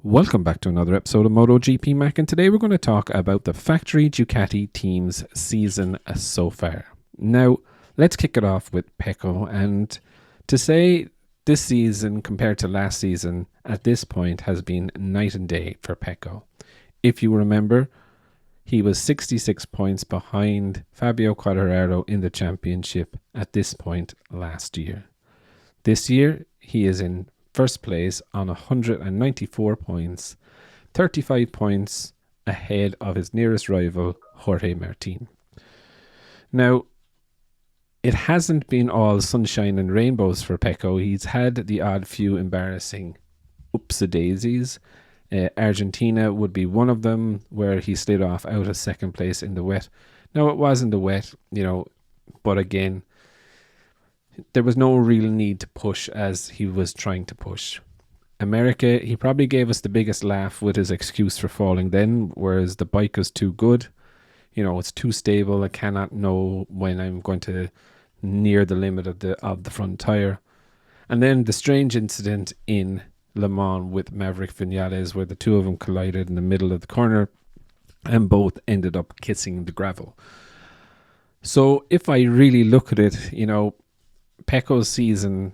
Welcome back to another episode of Motogp Mac, and today we're going to talk about the factory Ducati team's season so far. Now, let's kick it off with Pecco, and to say this season compared to last season at this point has been night and day for Pecco. If you remember, he was 66 points behind Fabio Quartararo in the championship at this point last year. This year, he is in first place on 194 points, 35 points ahead of his nearest rival, Jorge Martin. Now, it hasn't been all sunshine and rainbows for Pecco. He's had the odd few embarrassing oopsie-daisies. Argentina would be one of them, where he slid off out of second place in the wet. Now, it wasn't the wet, but again, there was no real need to push as he was trying to push. America, he probably gave us the biggest laugh with his excuse for falling then, whereas the bike is too good. It's too stable. I cannot know when I'm going to near the limit of the front tire. And then the strange incident in Le Mans with Maverick Vinales, where the two of them collided in the middle of the corner and both ended up kissing the gravel. So if I really look at it, Pecco's season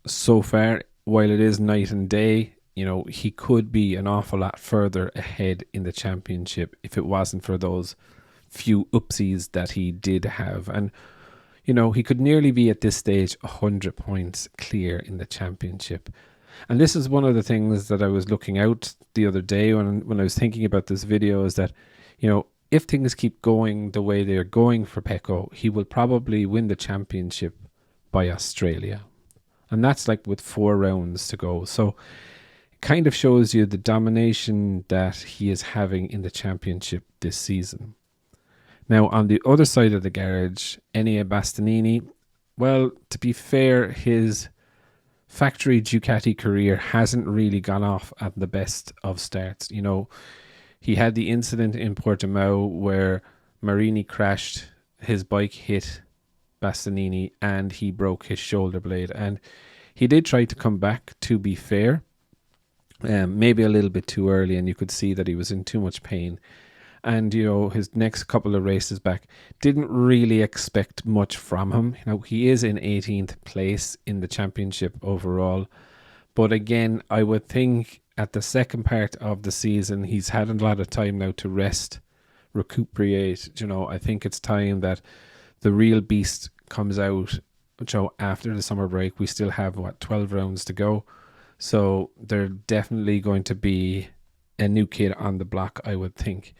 so far, while it is night and day, he could be an awful lot further ahead in the championship if it wasn't for those few oopsies that he did have. And, he could nearly be at this stage 100 points clear in the championship. And this is one of the things that I was looking out the other day when I was thinking about this video, is that, if things keep going the way they're going for Pecco, he will probably win the championship by Australia. And that's like with 4 rounds to go. So it kind of shows you the domination that he is having in the championship this season. Now, on the other side of the garage, Enea Bastianini, well, to be fair, his factory Ducati career hasn't really gone off at the best of starts. He had the incident in Portimao where Marini crashed, his bike hit Bastianini and he broke his shoulder blade, and he did try to come back, to be fair, maybe a little bit too early, and you could see that he was in too much pain. And his next couple of races back, didn't really expect much from him. He is in 18th place in the championship overall, but again, I would think at the second part of the season he's had a lot of time now to rest, recuperate. I think it's time that the real beast comes out. After the summer break, we still have 12 rounds to go, so they're definitely going to be a new kid on the block, I would think.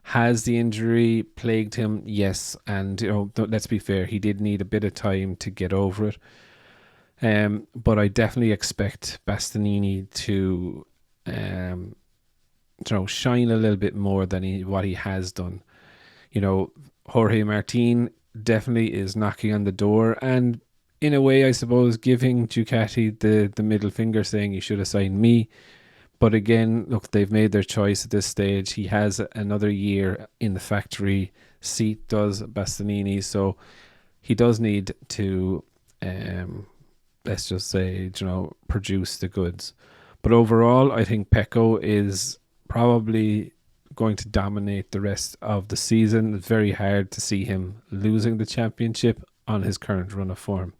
Has the injury plagued him? Yes, and let's be fair, he did need a bit of time to get over it. But I definitely expect Bastianini to shine a little bit more than what he has done. Jorge Martin definitely is knocking on the door, and in a way, I suppose, giving Ducati the middle finger, saying you should have signed me. But again, look, they've made their choice at this stage. He has another year in the factory seat, does Bastianini, so he does need to let's just say, produce the goods. But overall, I think Pecco is probably going to dominate the rest of the season. It's very hard to see him losing the championship on his current run of form.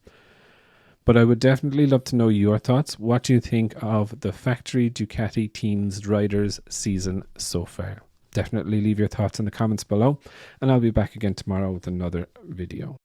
But I would definitely love to know your thoughts. What do you think of the factory Ducati team's riders season so far? Definitely leave your thoughts in the comments below, and I'll be back again tomorrow with another video.